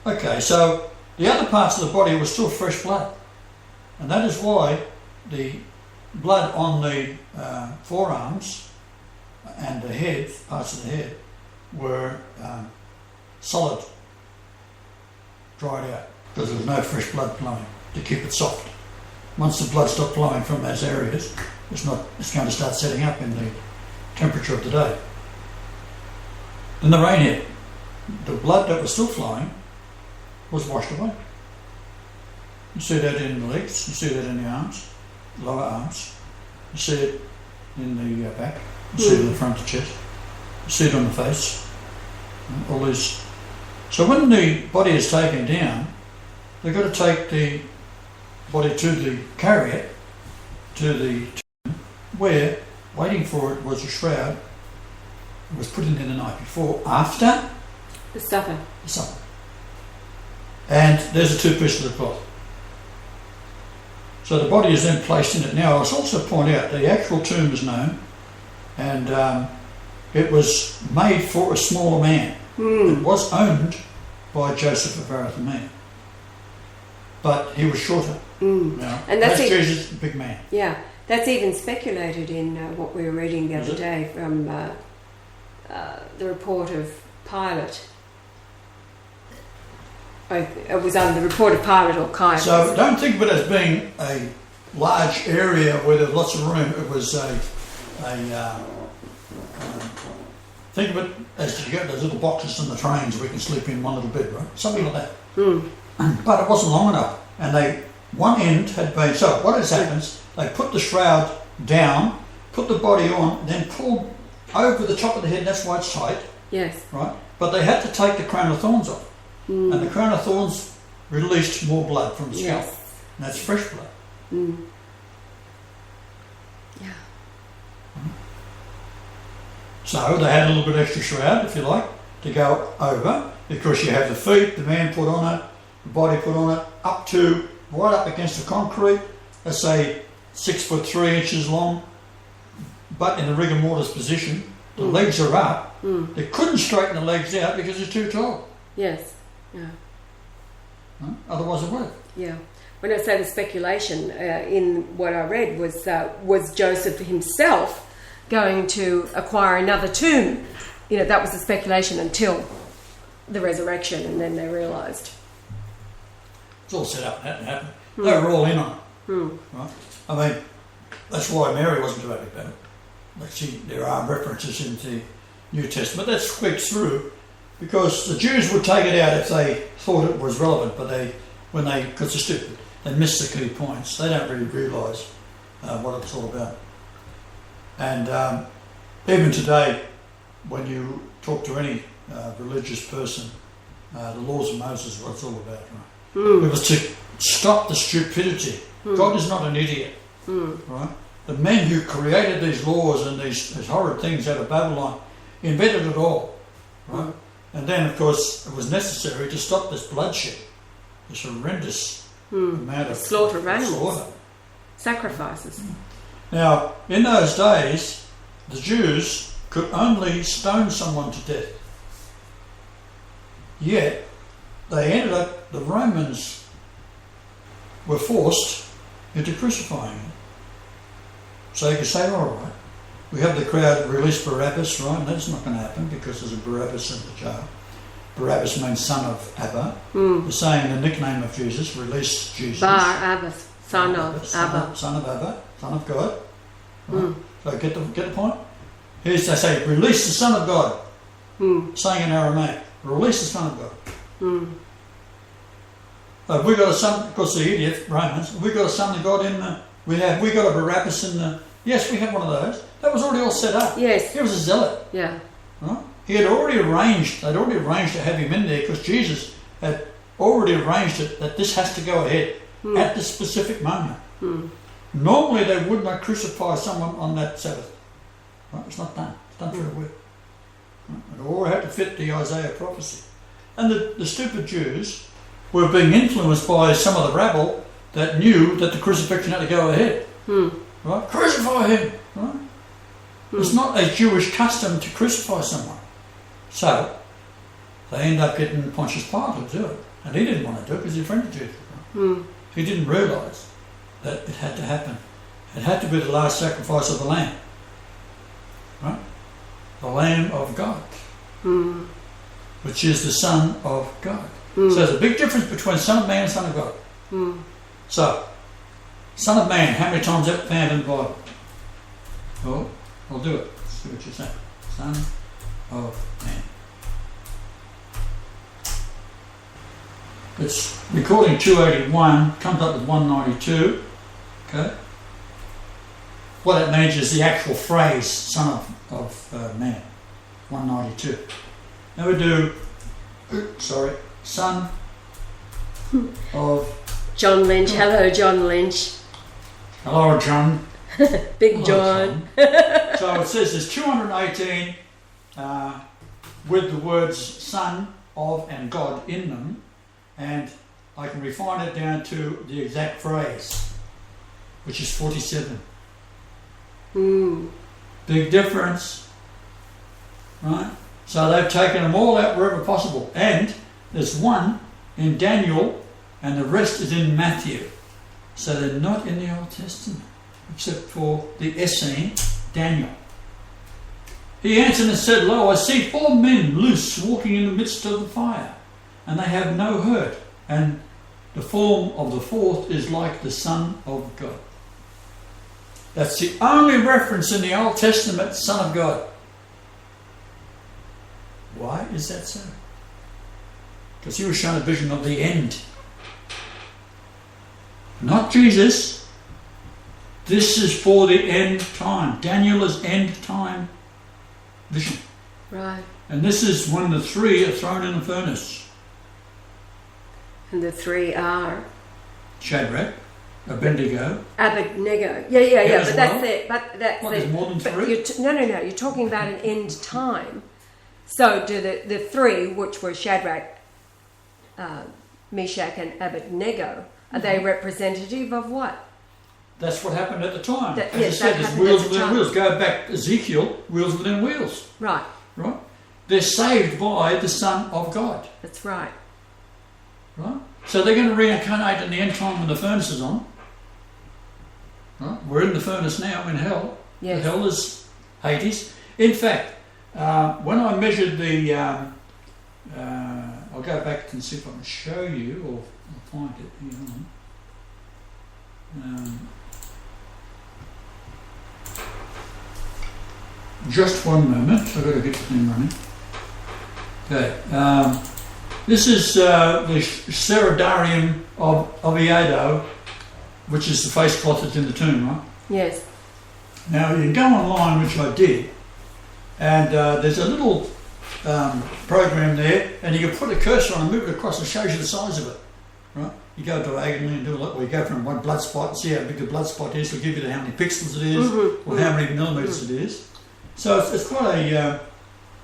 Okay, so the other parts of the body were still fresh blood, and that is why the blood on the forearms and the head, parts of the head, were solid, dried out, because there was no fresh blood flowing to keep it soft. Once the blood stopped flowing from those areas, it's going to start setting up in the temperature of the day. Then the rain hit. The blood that was still flowing was washed away. You see that in the legs, you see that in the arms, lower arms, you see it in the back, you see it in the front of the chest, you see it on the face, all these. So when the body is taken down, they've got to take the body to the carrier, to the tomb, where waiting for it was a shroud. It was put in there the night before, after
the supper.
And there's a 2 pieces of cloth. So the body is then placed in it. Now I must also point out the actual tomb is known, and it was made for a smaller man. It was owned by Joseph of Arimathea, but he was shorter. Now,
and that's
Jesus, a big man.
Yeah, that's even speculated in what we were reading the other day from the report of Pilate. It was on the report of Pilate or Caiaphas.
So don't think of it as being a large area where there's lots of room. It was think of it as you get those little boxes in the trains where we can sleep in one little bed, right? Something like that. But it wasn't long enough, and one end had been. So what has happened is they put the shroud down, put the body on, then pulled over the top of the head. That's why it's tight.
Yes.
Right. But they had to take the crown of thorns off. And the crown of thorns released more blood from the scalp.
Yes.
And that's fresh blood.
Yeah.
So they had a little bit extra shroud, if you like, to go over, because you have the feet, the man put on it, the body put on it, right up against the concrete, let's say 6 foot 3 inches long, but in a rigor mortis position. The legs are up. They couldn't straighten the legs out because they're too tall.
Yes. Yeah.
Otherwise it would.
Yeah. When I say the speculation in what I read was Joseph himself going to acquire another tomb. You know, that was the speculation until the resurrection, and then they realised.
It's all set up. It hadn't happened. They were all in on it. Right? I mean, that's why Mary wasn't too happy about it. There are references in the New Testament that squeaks through, because the Jews would take it out if they thought it was relevant, but because they're stupid, they miss the key points. They don't really realise what it's all about. And even today, when you talk to any religious person, the laws of Moses is what it's all about. Right? It was to stop the stupidity. God is not an idiot. Right? The men who created these laws and these horrid things out of Babylon invented it all. Right? And then, of course, it was necessary to stop this bloodshed, this horrendous amount of
slaughter of animals,
slaughter.
Sacrifices.
Now, in those days, the Jews could only stone someone to death. Yet, the Romans were forced into crucifying him. So you could say, all right, we have the crowd release Barabbas, right? And that's not going to happen because there's a Barabbas in the jail. Barabbas means son of Abba. They're saying the nickname of Jesus, release Jesus.
Bar-Abbas. Son of Abba.
Son of Abba, Son of God. Right? So get the point? Here's they say, release the Son of God. Saying in Aramaic, release the Son of God. We got a son, of course the idiot, Romans, we got a Son of God in the, we got a Barabbas in the, yes, we have one of those. That was already all set up.
Yes.
He was a zealot.
Yeah.
Right? They'd already arranged to have him in there because Jesus had already arranged it that this has to go ahead at the specific moment. Normally they would not crucify someone on that Sabbath. Right? It's not done. It's done for a week. Right? It all had to fit the Isaiah prophecy. And the stupid Jews were being influenced by some of the rabble that knew that the crucifixion had to go ahead. Right? Crucify him! Right? It's not a Jewish custom to crucify someone. So, they end up getting Pontius Pilate to do it. And he didn't want to do it because he's a friend of Jesus. Right? He didn't realise that it had to happen. It had to be the last sacrifice of the Lamb. Right? The Lamb of God. Which is the Son of God. So there's a big difference between Son of Man and Son of God. So, Son of Man, how many times is that found in the Bible? Well, I'll do it. Let's see what you say. Son of Man. It's recording 281, comes up with 192. Okay. What that means is the actual phrase, Son of Man. 192. Now we do, Son of
John Lynch. Hello, John Lynch.
Hello, John.
Big John.
So it says there's 218 with the words Son of and God in them, and I can refine it down to the exact phrase, which is 47. Big difference, right? So they've taken them all out wherever possible, and there's one in Daniel and the rest is in Matthew. So they're not in the Old Testament, except for the Essene, Daniel. He answered and said, Lo, I see 4 men loose walking in the midst of the fire, and they have no hurt, and the form of the fourth is like the Son of God. That's the only reference in the Old Testament, Son of God. Why is that so? Because he was shown a vision of the end. Not Jesus. This is for the end time. Daniel is end time vision.
Right.
And this is when the 3 are thrown in the furnace.
And the 3 are?
Shadrach, Abednego.
Abednego. Yeah. But
well.
that's it. But that's
What,
it.
there's more than 3?
No. You're talking about an end time. So do the 3, which were Shadrach, Meshach, and Abednego, are they representative of what?
That's what happened at the time. As
Yes,
I said,
that
there's
happened
wheels
at the
within
time.
wheels. Go back to Ezekiel, wheels within wheels.
Right.
Right? They're saved by the Son of God.
That's right.
Right? So they're going to reincarnate in the end time when the furnace is on. Right? We're in the furnace now, in hell.
Yes.
The hell is Hades. In fact, when I measured the... I'll go back and see if I can show you, or I'll find it. Hang on. Just one moment, I've got to get the thing running. Okay, this is the Ceridarium of Oviedo, which is the face cloth that's in the tomb, right?
Yes.
Now you can go online, which I did, and there's a little program there, and you can put a cursor on and move it across, and shows you the size of it, right? You go diagonally and do a lot, where you go from one blood spot and see how big the blood spot is, it'll give you how many pixels it is, or how many millimetres it is. So it's quite a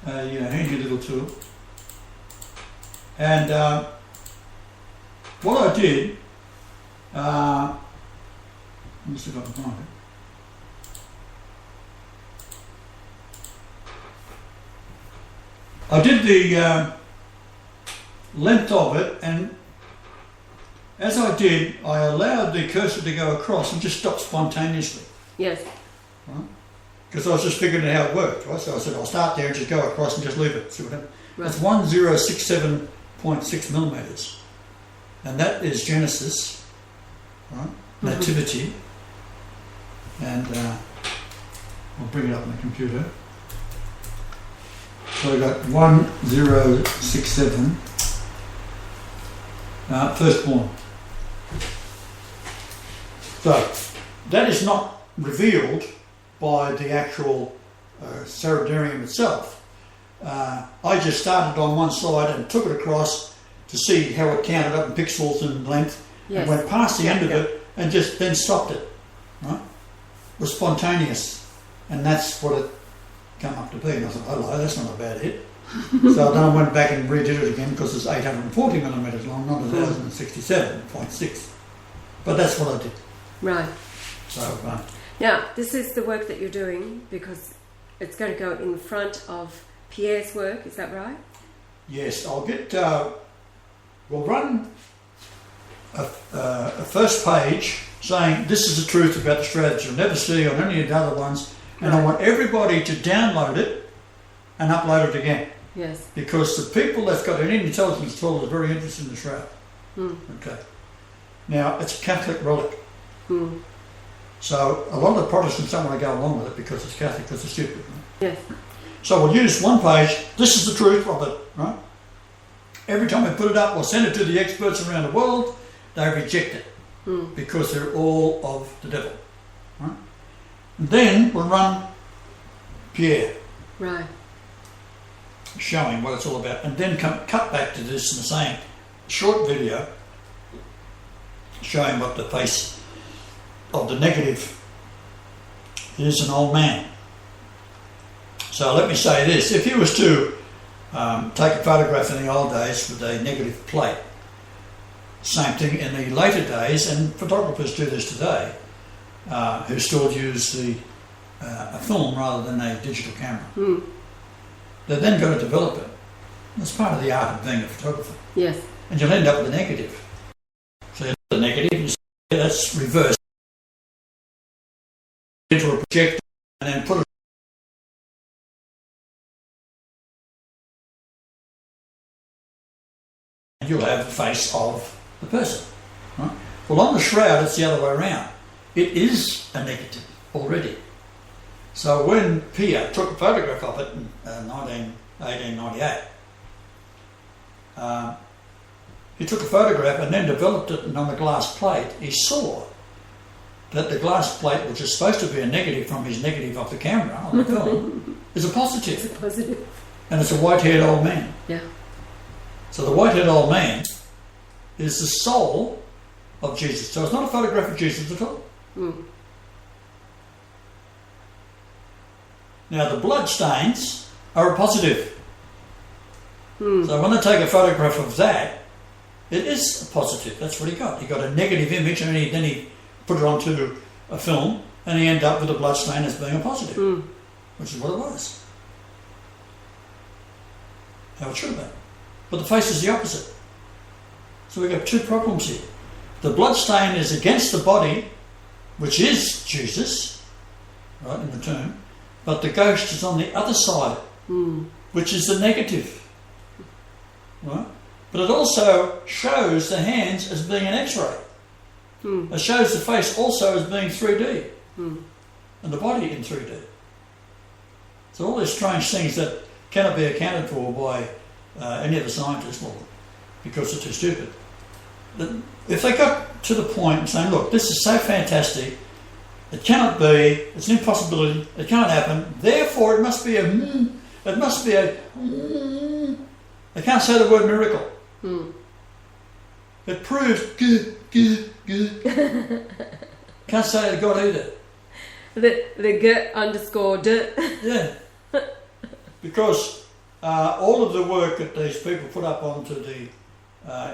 handy little tool. And what I did, let me see if I can find it. I did the length of it, and as I did, I allowed the cursor to go across and just stopped spontaneously.
Yes.
Right? Because I was just figuring out how it worked, right? So I said, I'll start there and just go across and just leave it. See what happens.
Right.
It's 1067.6 millimetres. And that is Genesis, right? nativity, and I'll bring it up on the computer. So we've got 1067, firstborn. So that is not revealed by the actual Sardarium itself. I just started on one side and took it across to see how it counted up in pixels and length, and went past the end of it and just then stopped it. Right? It was spontaneous, and that's what it came up to be. And I thought, hello, that's not a bad hit. So then I went back and redid it again because it's 840 millimetres long, not 1067.6. But that's what I did.
Right.
So
now, this is the work that you're doing because it's going to go in front of Pierre's work, is that right?
Yes, I'll get. We'll run a first page saying this is the truth about the Shroud you'll never see on any of the other ones, and I want everybody to download it and upload it again.
Yes. Because
the people that's got any intelligence at all are very interested in the Shroud. Okay. Now, it's a Catholic relic. So a lot of the Protestants don't want to go along with it because it's Catholic, because it's stupid. Right?
Yes.
So we'll use one page, this is the truth of it, right? Every time we put it up, we'll send it to the experts around the world, they reject it because they're all of the devil. Right? And then we'll run Pierre.
Right.
Showing what it's all about, and then cut back to this in the same short video showing what the face of the negative is, an old man. So let me say this, if you was to take a photograph in the old days with a negative plate, same thing in the later days, and photographers do this today, who still use a film rather than a digital camera. They're then going to develop it. That's part of the art of being a photographer.
Yes.
And you'll end up with a negative. So you have the negative, and you say, that's reversed into a projector and then put it. And you'll have the face of the person. Right? Well, on the Shroud, it's the other way around. It is a negative already. So when Pierre took a photograph of it in 1898, he took a photograph and then developed it, and on the glass plate he saw that the glass plate, which is supposed to be a negative from his negative of the camera on the film, is a positive.
It's a positive.
And it's a white-haired old man.
Yeah.
So the white-haired old man is the soul of Jesus. So it's not a photograph of Jesus at all. Now the blood stains are a positive. So when they take a photograph of that, it is a positive. That's what he got. He got a negative image, and then he put it onto a film, and he ended up with a blood stain as being a positive, which is what it was. How it should have been. But the face is the opposite. So we've got two problems here. The blood stain is against the body, which is Jesus, right, in the tomb, but the ghost is on the other side, which is the negative. Right? But it also shows the hands as being an X-ray. It shows the face also as being 3D, and the body in 3D. So all these strange things that cannot be accounted for by any of the scientists, well, because they're too stupid. If they got to the point of saying, look, this is so fantastic, it cannot be, it's an impossibility, it can't happen, therefore it must be a, they can't say the word miracle. It proves good. Can't say the God either.
The g_d.
Yeah. Because all of the work that these people put up onto the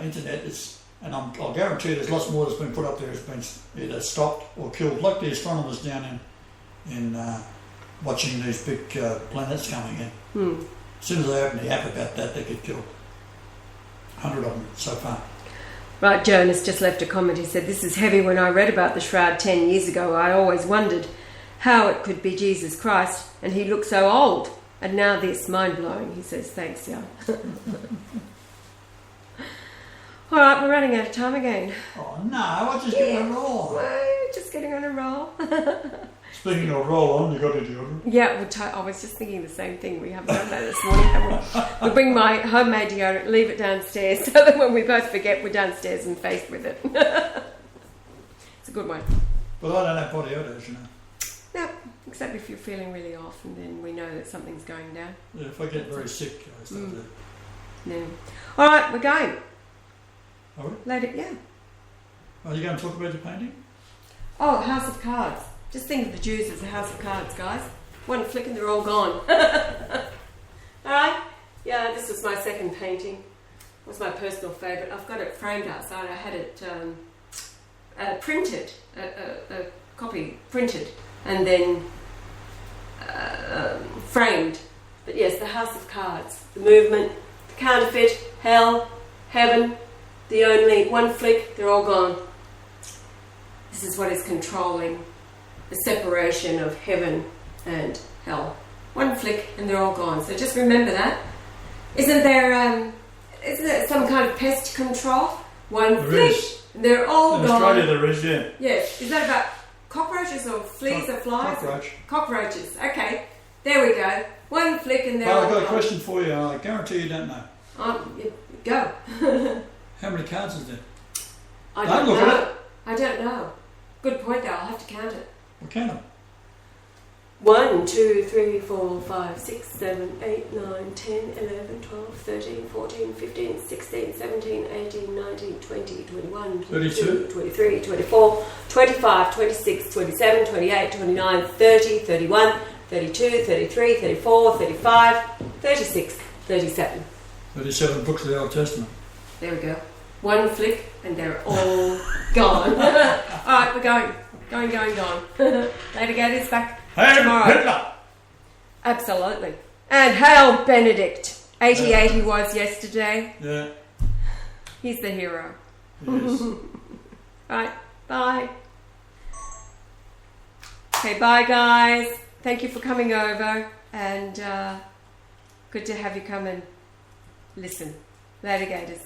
internet is, and I'll guarantee there's lots more that's been put up there has been either stopped or killed, like the astronomers down in watching these big planets coming in. As soon as they open the app about that, they get killed. 100 of them so far.
Right, Jonas just left a comment. He said, this is heavy. When I read about the Shroud 10 years ago, I always wondered how it could be Jesus Christ, and he looked so old. And now this, mind-blowing. He says, thanks, yeah. All right, we're running out of time again.
Oh no, I just get on a roll.
We're just getting on a roll.
Speaking of roll on, you got a deodorant?
Yeah, I was just thinking the same thing. We haven't done that this morning, have we? We bring my homemade deodorant, leave it downstairs, so that when we both forget, we're downstairs and faced with it. It's a good one.
But I don't have body odours, you know.
No, except if you're feeling really off, and then we know that something's going down.
Yeah, if I get very sick, I start to...
No. All right, we're going.
Are we?
Let it, yeah.
Are you going to talk about the painting?
Oh, House of Cards. Just think of the Jews as a house of cards, guys. One flick and they're all gone. Alright? Yeah, this was my second painting. It was my personal favourite. I've got it framed outside. I had it printed, a copy printed, and then framed. But yes, the House of Cards. The movement, the counterfeit, hell, heaven, the only one flick, they're all gone. This is what is controlling the separation of heaven and hell. One flick and they're all gone. So just remember that. Isn't there some kind of pest control? One flick and they're all
in
gone.
Australia there is, yeah.
Yes. Is that about cockroaches or fleas or flies?
Cockroach.
Cockroaches. Okay. There we go. One flick and they're all
Well,
gone.
I've got a question for you. I guarantee you don't know.
Go.
How many cards is there?
I
Don't
don't
look at
know.
it.
I don't know. Good point though. I'll have to count it.
Well, count them.
1, 2, 3, 4, 5, 6, 7, 8, 9, 10, 11, 12, 13, 14, 15, 16, 17, 18, 19, 20, 21, 22, 23, 24, 25, 26, 27, 28, 29, 30, 31, 32, 33, 34, 35, 36, 37.
37 books of the Old Testament.
There we go. One flick and they're all gone. Alright, we're going. Going. Later, Gators, back tomorrow.
Hitler!
Absolutely. And hail Benedict. 88 he was yesterday.
Yeah.
He's the hero.
Yes.
Right, bye. Okay, bye guys. Thank you for coming over, and good to have you come and listen. Later, Gators.